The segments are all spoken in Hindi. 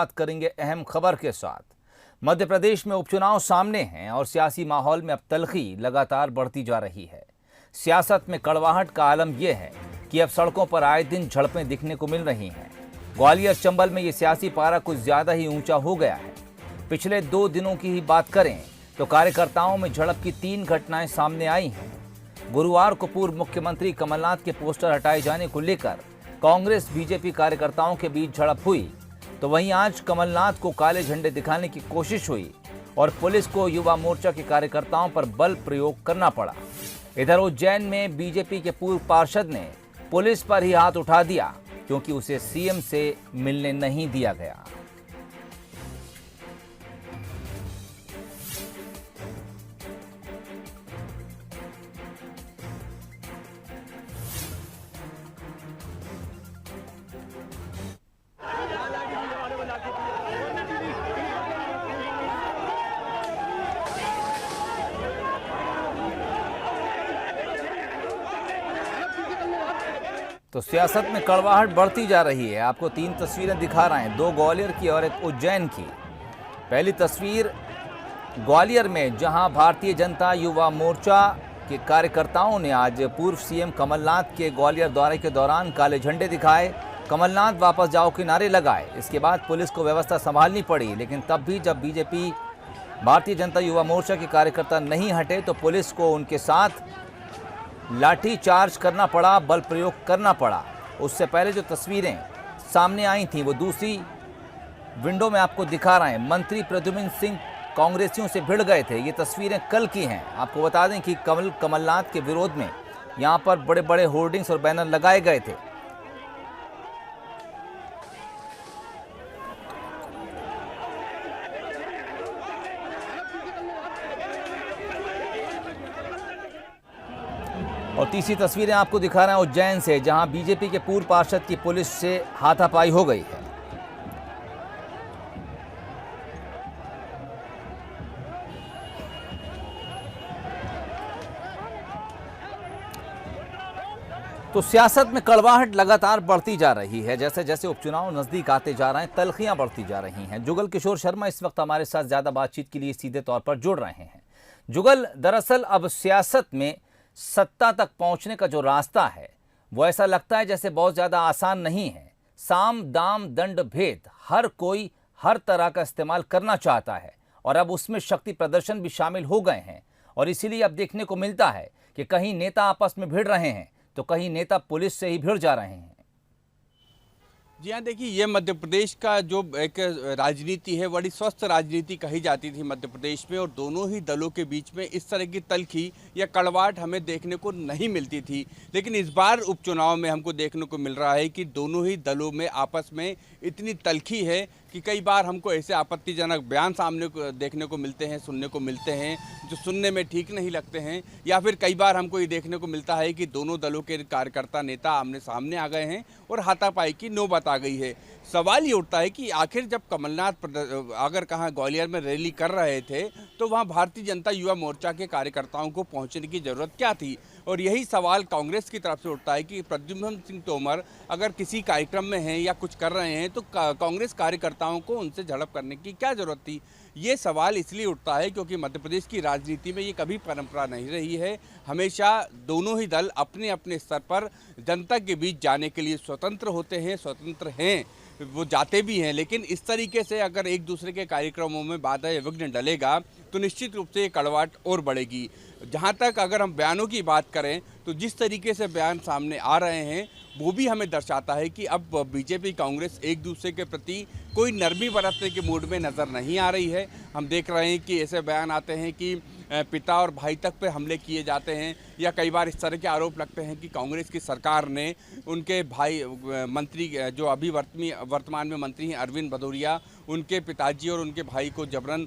बात करेंगे अहम खबर के साथ। मध्य प्रदेश में उपचुनाव सामने हैं और सियासी माहौल में अब तल्खी लगातार बढ़ती जा रही है। सियासत में कड़वाहट का आलम यह है कि अब सड़कों पर आए दिन झड़पें दिखने को मिल रही हैं। ग्वालियर चंबल में ये सियासी पारा कुछ ज्यादा ही ऊंचा हो गया है। पिछले 2 दिनों की ही बात करें तो कार्यकर्ताओं में झड़प की 3 घटनाएं सामने आई हैं। गुरुवार को पूर्व मुख्यमंत्री कमलनाथ के पोस्टर हटाए जाने को लेकर कांग्रेस बीजेपी कार्यकर्ताओं के बीच झड़प हुई, तो वहीं आज कमलनाथ को काले झंडे दिखाने की कोशिश हुई और पुलिस को युवा मोर्चा के कार्यकर्ताओं पर बल प्रयोग करना पड़ा। इधर उज्जैन में बीजेपी के पूर्व पार्षद ने पुलिस पर ही हाथ उठा दिया क्योंकि उसे सीएम से मिलने नहीं दिया गया। तो सियासत में कड़वाहट बढ़ती जा रही है। आपको 3 तस्वीरें दिखा रहे हैं, 2 ग्वालियर की और 1 उज्जैन की। पहली तस्वीर ग्वालियर में, जहां भारतीय जनता युवा मोर्चा के कार्यकर्ताओं ने आज पूर्व सीएम कमलनाथ के ग्वालियर दौरे के दौरान काले झंडे दिखाए, कमलनाथ वापस जाओ के नारे लगाए। इसके बाद पुलिस को व्यवस्था संभालनी पड़ी, लेकिन तब भी जब बीजेपी भारतीय जनता युवा मोर्चा के कार्यकर्ता नहीं हटे तो पुलिस को उनके साथ लाठी चार्ज करना पड़ा, बल प्रयोग करना पड़ा। उससे पहले जो तस्वीरें सामने आई थी वो दूसरी विंडो में आपको दिखा रहे हैं। मंत्री प्रद्युम्न सिंह कांग्रेसियों से भिड़ गए थे। ये तस्वीरें कल की हैं। आपको बता दें कि कमलनाथ के विरोध में यहाँ पर बड़े बड़े होर्डिंग्स और बैनर लगाए गए थे। और तीसरी तस्वीरें आपको दिखा रहे हैं उज्जैन से, जहां बीजेपी के पूर्व पार्षद की पुलिस से हाथापाई हो गई है। तो सियासत में कड़वाहट लगातार बढ़ती जा रही है। जैसे जैसे उपचुनाव नजदीक आते जा रहे हैं, तल्खियां बढ़ती जा रही हैं। जुगल किशोर शर्मा इस वक्त हमारे साथ ज्यादा बातचीत के लिए सीधे तौर पर जुड़ रहे हैं। जुगल, दरअसल अब सियासत में सत्ता तक पहुंचने का जो रास्ता है वो ऐसा लगता है जैसे बहुत ज्यादा आसान नहीं है। साम दाम दंड भेद, हर कोई हर तरह का इस्तेमाल करना चाहता है और अब उसमें शक्ति प्रदर्शन भी शामिल हो गए हैं। और इसीलिए अब देखने को मिलता है कि कहीं नेता आपस में भिड़ रहे हैं तो कहीं नेता पुलिस से ही भिड़ जा रहे हैं। जी हाँ, देखिए, ये मध्य प्रदेश का जो एक राजनीति है, बड़ी स्वस्थ राजनीति कही जाती थी मध्य प्रदेश में, और दोनों ही दलों के बीच में इस तरह की तल्खी या कड़वाहट हमें देखने को नहीं मिलती थी। लेकिन इस बार उपचुनाव में हमको देखने को मिल रहा है कि दोनों ही दलों में आपस में इतनी तल्खी है कि कई बार हमको ऐसे आपत्तिजनक बयान सामने देखने को मिलते हैं, सुनने को मिलते हैं, जो सुनने में ठीक नहीं लगते हैं। या फिर कई बार हमको ये देखने को मिलता है कि दोनों दलों के कार्यकर्ता नेता आमने सामने आ गए हैं और हाथापाई की नौबत आ गई है। सवाल ये उठता है कि आखिर जब कमलनाथ अगर कहाँ ग्वालियर में रैली कर रहे थे तो वहाँ भारतीय जनता युवा मोर्चा के कार्यकर्ताओं को पहुँचने की ज़रूरत क्या थी। और यही सवाल कांग्रेस की तरफ से उठता है कि प्रद्युम्न सिंह तोमर अगर किसी कार्यक्रम में हैं या कुछ कर रहे हैं तो कांग्रेस कार्यकर्ताओं को उनसे झड़प करने की क्या ज़रूरत थी। ये सवाल इसलिए उठता है क्योंकि मध्य प्रदेश की राजनीति में ये कभी परंपरा नहीं रही है। हमेशा दोनों ही दल अपने अपने स्तर पर जनता के बीच जाने के लिए स्वतंत्र होते हैं, स्वतंत्र हैं, वो जाते भी हैं। लेकिन इस तरीके से अगर एक दूसरे के कार्यक्रमों में बाधा या विघ्न डलेगा तो निश्चित रूप से ये कड़वाहट और बढ़ेगी। जहाँ तक अगर हम बयानों की बात करें तो जिस तरीके से बयान सामने आ रहे हैं वो भी हमें दर्शाता है कि अब बीजेपी कांग्रेस एक दूसरे के प्रति कोई नरमी बरतने के मूड में नज़र नहीं आ रही है। हम देख रहे हैं कि ऐसे बयान आते हैं कि पिता और भाई तक पे हमले किए जाते हैं, या कई बार इस तरह के आरोप लगते हैं कि कांग्रेस की सरकार ने उनके भाई मंत्री जो अभी वर्तमान में मंत्री हैं अरविंद भदौरिया, उनके पिताजी और उनके भाई को जबरन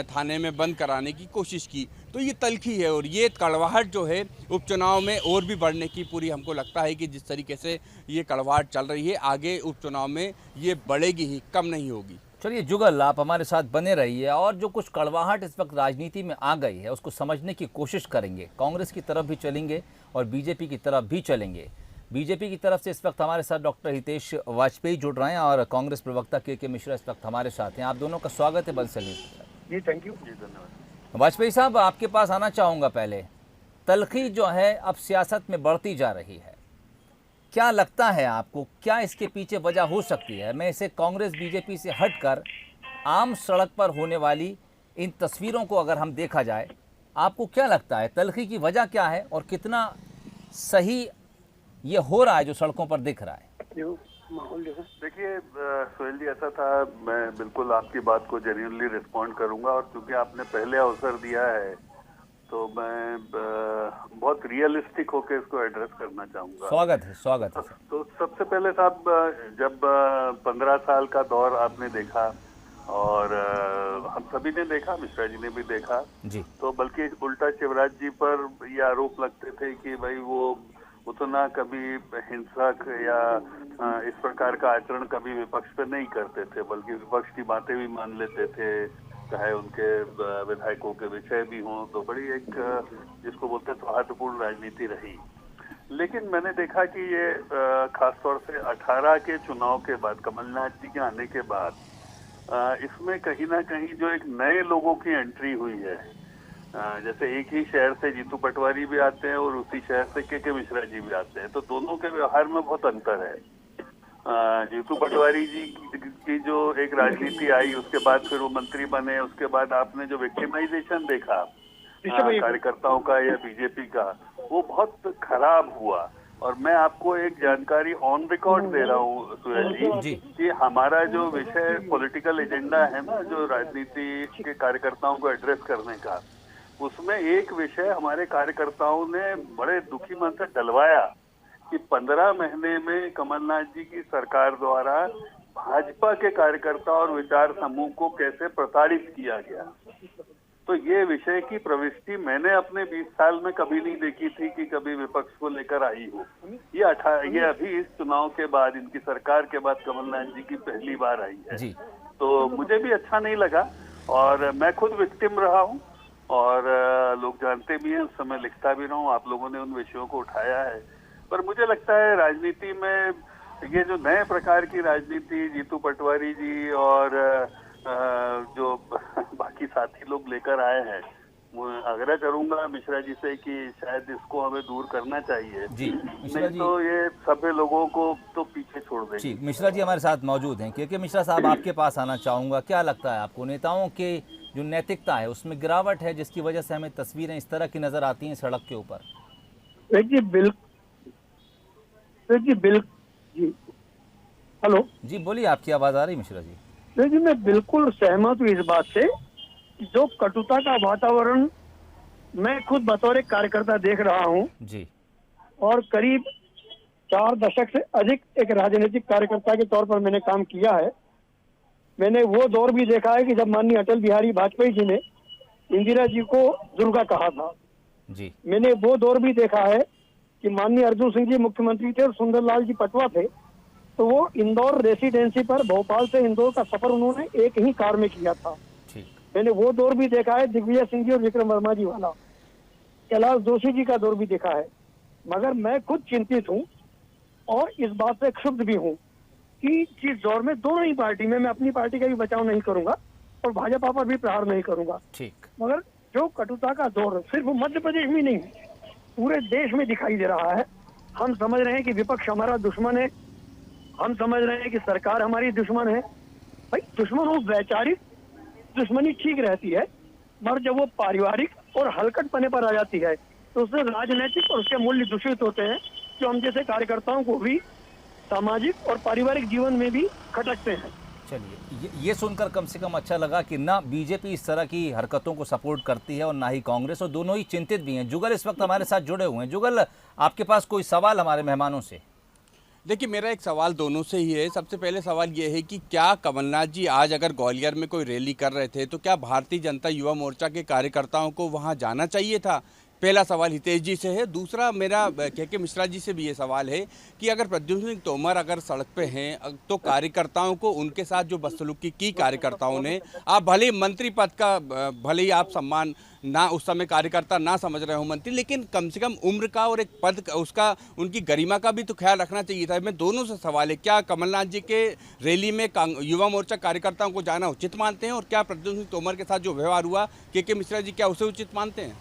थाने में बंद कराने की कोशिश की। तो ये तल्खी है और ये कड़वाहट जो है उपचुनाव में और भी बढ़ने की पूरी हमको लगता है कि जिस तरीके से ये कड़वाहट चल रही है आगे उपचुनाव में ये बढ़ेगी ही, कम नहीं होगी। चलिए जुगल, आप हमारे साथ बने रहिए और जो कुछ कड़वाहट इस वक्त राजनीति में आ गई है उसको समझने की कोशिश करेंगे। कांग्रेस की तरफ भी चलेंगे और बीजेपी की तरफ भी चलेंगे। बीजेपी की तरफ से इस वक्त हमारे साथ डॉक्टर हितेश वाजपेयी जुड़ रहे हैं और कांग्रेस प्रवक्ता के मिश्रा इस वक्त हमारे साथ हैं। आप दोनों का स्वागत है बंसल न्यूज़ पर। जी थैंक यू। जी धन्यवाद। वाजपेयी साहब, आपके पास आना चाहूँगा। पहले तलखी जो है अब सियासत में बढ़ती जा रही है, क्या लगता है आपको, क्या इसके पीछे वजह हो सकती है? मैं इसे कांग्रेस बीजेपी से हटकर आम सड़क पर होने वाली इन तस्वीरों को अगर हम देखा जाए, आपको क्या लगता है तलखी की वजह क्या है और कितना सही ये हो रहा है जो सड़कों पर दिख रहा है? देखिए सोहेल जी, ऐसा था, मैं बिल्कुल आपकी बात को जेन्युइनली रिस्पॉन्ड करूंगा और क्योंकि आपने पहले अवसर दिया है तो मैं बहुत रियलिस्टिक होकर इसको एड्रेस करना चाहूंगा। स्वागत है, स्वागत है। तो सबसे पहले साहब, जब 15 साल का दौर आपने देखा और हम सभी ने देखा, मिश्रा जी ने भी देखा जी, तो बल्कि उल्टा शिवराज जी पर ये आरोप लगते थे कि भाई वो उतना कभी हिंसक या इस प्रकार का आचरण कभी विपक्ष पे नहीं करते थे, बल्कि विपक्ष की बातें भी मान लेते थे, चाहे उनके विधायकों के विषय भी हों। तो बड़ी एक जिसको बोलते सौहार्दपूर्ण राजनीति रही। लेकिन मैंने देखा कि ये खासतौर से 18 के चुनाव के बाद, कमलनाथ जी के आने के बाद, इसमें कहीं ना कहीं जो एक नए लोगों की एंट्री हुई है, जैसे एक ही शहर से जीतू पटवारी भी आते हैं और उसी शहर से के मिश्रा जी भी आते हैं, तो दोनों के व्यवहार में बहुत अंतर है। जीतू पटवारी जी की जो एक राजनीति आई, उसके बाद फिर वो मंत्री बने, उसके बाद आपने जो विक्टिमाइजेशन देखा कार्यकर्ताओं का या बीजेपी का, वो बहुत खराब हुआ। और मैं आपको एक जानकारी ऑन रिकॉर्ड दे रहा हूँ सुहेल जी कि हमारा जो विषय पॉलिटिकल एजेंडा है ना, जो राजनीति के कार्यकर्ताओं को एड्रेस करने का, उसमें एक विषय हमारे कार्यकर्ताओं ने बड़े दुखी मन से डलवाया कि 15 महीने में कमलनाथ जी की सरकार द्वारा भाजपा के कार्यकर्ता और विचार समूह को कैसे प्रताड़ित किया गया। तो ये विषय की प्रविष्टि मैंने अपने 20 साल में कभी नहीं देखी थी कि कभी विपक्ष को लेकर आई हो। ये अभी इस चुनाव के बाद, इनकी सरकार के बाद कमलनाथ जी की पहली बार आई है जी। तो मुझे भी अच्छा नहीं लगा और मैं खुद विक्टिम रहा हूँ और लोग जानते भी हैं, उस समय लिखता भी रहा हूँ, आप लोगों ने उन विषयों को उठाया है। पर मुझे लगता है राजनीति में ये जो नए प्रकार की राजनीति जीतू पटवारी जी और जो बाकी साथी लोग लेकर आए हैं, आग्रह करूंगा मिश्रा जी से कि शायद इसको हमें दूर करना चाहिए जी। नहीं तो ये सभी लोगों को तो पीछे छोड़ देंगे जी। मिश्रा जी हमारे साथ मौजूद हैं, क्योंकि मिश्रा साहब आपके पास आना चाहूंगा। क्या लगता है आपको, नेताओं के जो नैतिकता है उसमें गिरावट है जिसकी वजह से हमें तस्वीरें इस तरह की नजर आती हैं सड़क के ऊपर? जी हेलो जी, बोलिए, आपकी आवाज आ रही मिश्रा जी। जी मैं बिल्कुल सहमत हूँ इस बात से। जो कटुता का वातावरण मैं खुद बतौर एक कार्यकर्ता देख रहा हूँ जी, और करीब 4 दशक से अधिक एक राजनीतिक कार्यकर्ता के तौर पर मैंने काम किया है। मैंने वो दौर भी देखा है कि जब माननीय अटल बिहारी वाजपेयी जी ने इंदिरा जी को दुर्गा कहा था जी। मैंने वो दौर भी देखा है कि माननीय अर्जुन सिंह जी मुख्यमंत्री थे और सुंदरलाल जी पटवा थे, तो वो इंदौर रेसिडेंसी पर भोपाल से इंदौर का सफर उन्होंने एक ही कार में किया था। मैंने वो दौर भी देखा है, दिग्विजय सिंह जी और विक्रम वर्मा जी वाला। कैलाश जोशी जी का दौर भी देखा है। मगर मैं खुद चिंतित हूँ और इस बात से क्षुब्ध भी हूँ कि जिस दौर में दोनों ही पार्टी में, मैं अपनी पार्टी का भी बचाव नहीं करूंगा और भाजपा पर भी प्रहार नहीं करूंगा, ठीक, मगर जो कटुता का दौर सिर्फ मध्य प्रदेश में नहीं पूरे देश में दिखाई दे रहा है। हम समझ रहे हैं कि विपक्ष हमारा दुश्मन है, हम समझ रहे हैं कि सरकार हमारी दुश्मन है। भाई दुश्मन हो, वैचारिक दुश्मनी ठीक रहती है, मगर जब वो पारिवारिक और हलकटपने पर आ जाती है तो उससे राजनीतिक और उसके मूल्य दूषित होते हैं, जो हम जैसे कार्यकर्ताओं को भी सामाजिक और पारिवारिक जीवन में भी खटकते हैं। चलिए, ये सुनकर कम से कम अच्छा लगा कि ना बीजेपी इस तरह की हरकतों को सपोर्ट करती है और ना ही कांग्रेस, और दोनों ही चिंतित भी हैं। जुगल इस वक्त हमारे साथ जुड़े हुए हैं। जुगल, आपके पास कोई सवाल हमारे मेहमानों से? देखिए, मेरा एक सवाल दोनों से ही है। सबसे पहले सवाल ये है कि क्या कमलनाथ जी आज अगर ग्वालियर में कोई रैली कर रहे थे तो क्या भारतीय जनता युवा मोर्चा के कार्यकर्ताओं को वहां जाना चाहिए था? पहला सवाल हितेश जी से है। दूसरा मेरा के मिश्रा जी से भी ये सवाल है कि अगर प्रद्युम्न सिंह तोमर अगर सड़क पे हैं तो कार्यकर्ताओं को उनके साथ जो बदसलूकी की कार्यकर्ताओं ने, आप भले ही मंत्री पद का भले ही आप सम्मान ना उस समय कार्यकर्ता ना समझ रहे हो मंत्री, लेकिन कम से कम उम्र का और एक पद का उसका उनकी गरिमा का भी तो ख्याल रखना चाहिए था। मैं दोनों से सवाल है, क्या कमलनाथ जी के रैली में युवा मोर्चा कार्यकर्ताओं को जाना उचित मानते हैं, और क्या प्रद्युम्न सिंह तोमर के साथ जो व्यवहार हुआ के मिश्रा जी क्या उसे उचित मानते हैं?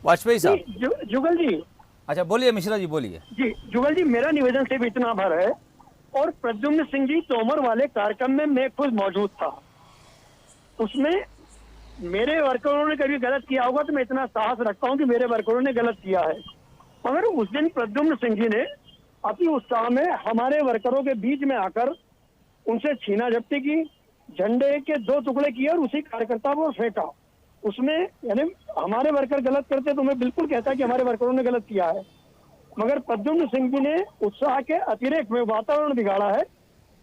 वाजपेयी साहब। जुगल जी। अच्छा बोलिए मिश्रा जी, बोलिए। जी जुगल जी, मेरा निवेदन सिर्फ इतना भर है, और प्रद्युम्न सिंह जी तोमर वाले कार्यक्रम में मैं खुद मौजूद था। उसमें मेरे वर्करों ने कभी गलत किया होगा तो मैं इतना साहस रखता हूं कि मेरे वर्करों ने गलत किया है, मगर उस दिन प्रद्युम्न सिंह जी ने अति उत्साह में हमारे वर्करों के बीच में आकर उनसे छीना झपटी की, झंडे के 2 टुकड़े किए और उसी कार्यकर्ता को फेंका। उसमें यानी हमारे वर्कर गलत करते तो मैं बिल्कुल कहता कि हमारे वर्करों ने गलत किया है, मगर प्रद्युम्न सिंह जी ने उत्साह के अतिरेक में वातावरण बिगाड़ा है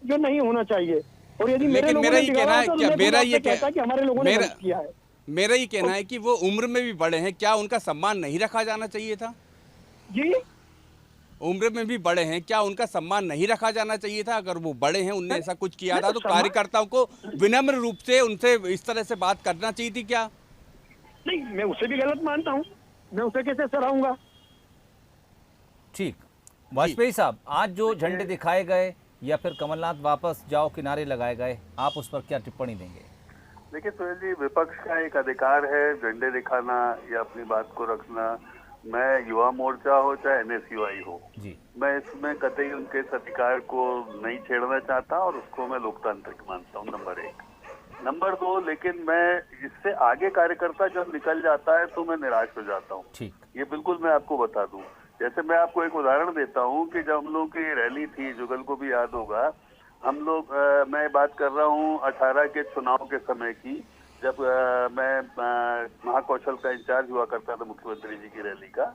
जो नहीं होना चाहिए। और यदि मेरा ये कहना है कि मेरा ये कहता कि हमारे लोगों ने गलत किया है। मेरा ये कहना है कि वो उम्र में भी बड़े हैं, क्या उनका सम्मान नहीं रखा जाना चाहिए था? जी, उम्र में भी बड़े हैं, क्या उनका सम्मान नहीं रखा जाना चाहिए था? अगर वो बड़े हैं, उनने ऐसा कुछ किया था तो कार्यकर्ताओं को विनम्र रूप से उनसे इस तरह से बात करना चाहिए थी क्या? नहीं, मैं उसे भी गलत मानता हूँ, मैं उसे कैसे सराहूंगा? ठीक। वाजपेयी साहब, आज जो झंडे दिखाए गए या फिर कमलनाथ वापस जाओ किनारे लगाए गए, आप उस पर क्या टिप्पणी देंगे? देखिए सुहेल जी, विपक्ष का एक अधिकार है झंडे दिखाना या अपनी बात को रखना। मैं युवा मोर्चा हो चाहे NSUI हो जी, मैं इसमें कतई उनके इस अधिकार को नहीं छेड़ना चाहता और उसको मैं लोकतांत्रिक मानता हूँ, नंबर 1। नंबर 2, लेकिन मैं इससे आगे कार्यकर्ता जब निकल जाता है तो मैं निराश हो जाता हूँ। ठीक, ये बिल्कुल मैं आपको बता दूं। जैसे मैं आपको एक उदाहरण देता हूँ कि जब हम लोग की रैली थी, जुगल को भी याद होगा, हम लोग मैं बात कर रहा हूँ 18 के चुनाव के समय की, जब मैं महाकौशल का इंचार्ज हुआ करता था मुख्यमंत्री जी की रैली का।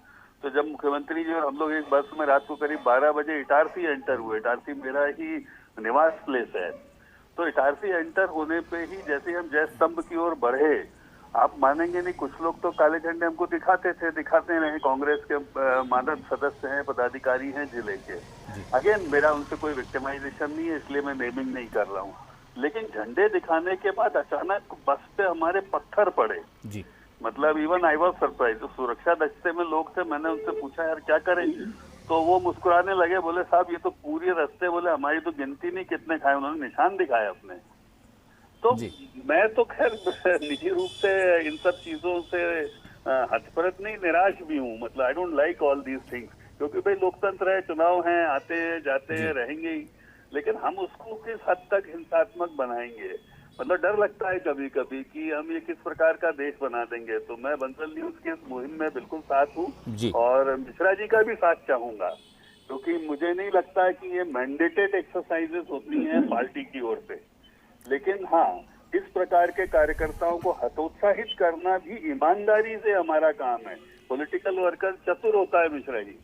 तो जब मुख्यमंत्री जी और हम लोग एक बस में रात को करीब 12 बजे इटारसी एंटर हुए, इटारसी मेरा ही निवास प्लेस है, तो इटारसी एंटर होने पे ही जैसे हम जय स्तंभ की ओर बढ़े, आप मानेंगे नहीं, कुछ लोग तो काले झंडे हमको दिखाते रहे। कांग्रेस के मानद सदस्य हैं, पदाधिकारी हैं जिले के। अगेन मेरा उनसे कोई विक्टिमाइजेशन नहीं है, इसलिए मैं नेमिंग नहीं कर रहा हूँ। लेकिन झंडे दिखाने के बाद अचानक बस पे हमारे पत्थर पड़े जी, मतलब इवन आई वॉज सरप्राइज। तो सुरक्षा दस्ते में लोग थे, मैंने उनसे पूछा यार क्या करें, तो वो मुस्कुराने लगे, बोले साहब ये तो पूरी रास्ते, बोले हमारी तो गिनती नहीं कितने खाए, उन्होंने निशान दिखाए अपने। तो मैं तो खैर निजी रूप से इन सब चीजों से हतप्रत नहीं, निराश भी हूँ। मतलब I don't like all these things, क्योंकि भाई लोकतंत्र है, चुनाव हैं, आते जाते रहेंगे ही, लेकिन हम उसको किस हद तक हिंसात्मक बनाएंगे। मतलब डर लगता है कभी कभी कि हम ये किस प्रकार का देश बना देंगे। तो मैं बंसल न्यूज के इस मुहिम में बिल्कुल साथ हूँ और मिश्रा जी का भी साथ चाहूंगा, क्योंकि मुझे नहीं लगता है कि ये मैंडेटेड एक्सरसाइजेस होती हैं पार्टी की ओर से। लेकिन हाँ, इस प्रकार के कार्यकर्ताओं को हतोत्साहित करना भी ईमानदारी से हमारा काम है। पॉलिटिकल वर्कर चतुर होता है मिश्रा जी,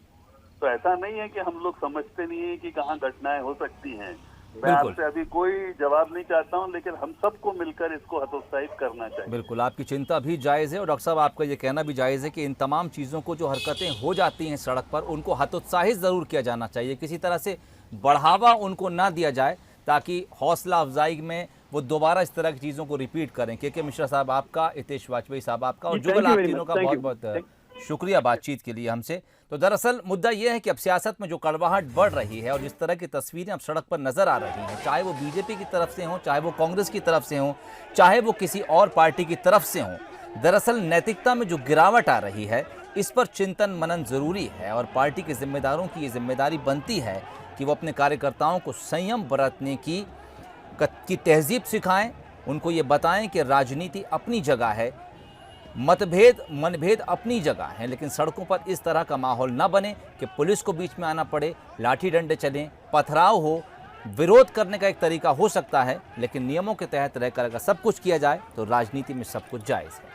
तो ऐसा नहीं है कि हम लोग समझते नहीं है कि कहाँ घटनाएं हो सकती हैं। मैं आपसे अभी कोई जवाब नहीं चाहता हूं, लेकिन हम सबको मिलकर इसको हतोत्साहित करना चाहिए। बिल्कुल, आपकी चिंता भी जायज़ है और डॉक्टर साहब आपका ये कहना भी जायज़ है कि इन तमाम चीज़ों को, जो हरकतें हो जाती हैं सड़क पर, उनको हतोत्साहित ज़रूर किया जाना चाहिए, किसी तरह से बढ़ावा उनको ना दिया जाए ताकि हौसला अफजाई में वो दोबारा इस तरह की चीज़ों को रिपीट करें। के मिश्रा साहब आपका, हितेश वाजपेयी साहब आपका और जुगल, आप तीनों का बहुत बहुत शुक्रिया बातचीत के लिए हमसे। तो दरअसल मुद्दा यह है कि अब सियासत में जो कड़वाहट बढ़ रही है और जिस तरह की तस्वीरें अब सड़क पर नजर आ रही हैं, चाहे वो बीजेपी की तरफ से हो, चाहे वो कांग्रेस की तरफ से हो, चाहे वो किसी और पार्टी की तरफ से हो, दरअसल नैतिकता में जो गिरावट आ रही है, इस पर चिंतन मनन जरूरी है और पार्टी के जिम्मेदारों की ये जिम्मेदारी बनती है कि वो अपने कार्यकर्ताओं को संयम बरतने की तहजीब सिखाएं, उनको ये बताएं कि राजनीति अपनी जगह है, मतभेद मनभेद अपनी जगह है, लेकिन सड़कों पर इस तरह का माहौल ना बने कि पुलिस को बीच में आना पड़े, लाठी डंडे चलें, पथराव हो। विरोध करने का एक तरीका हो सकता है, लेकिन नियमों के तहत रहकर अगर सब कुछ किया जाए तो राजनीति में सब कुछ जायज़ है।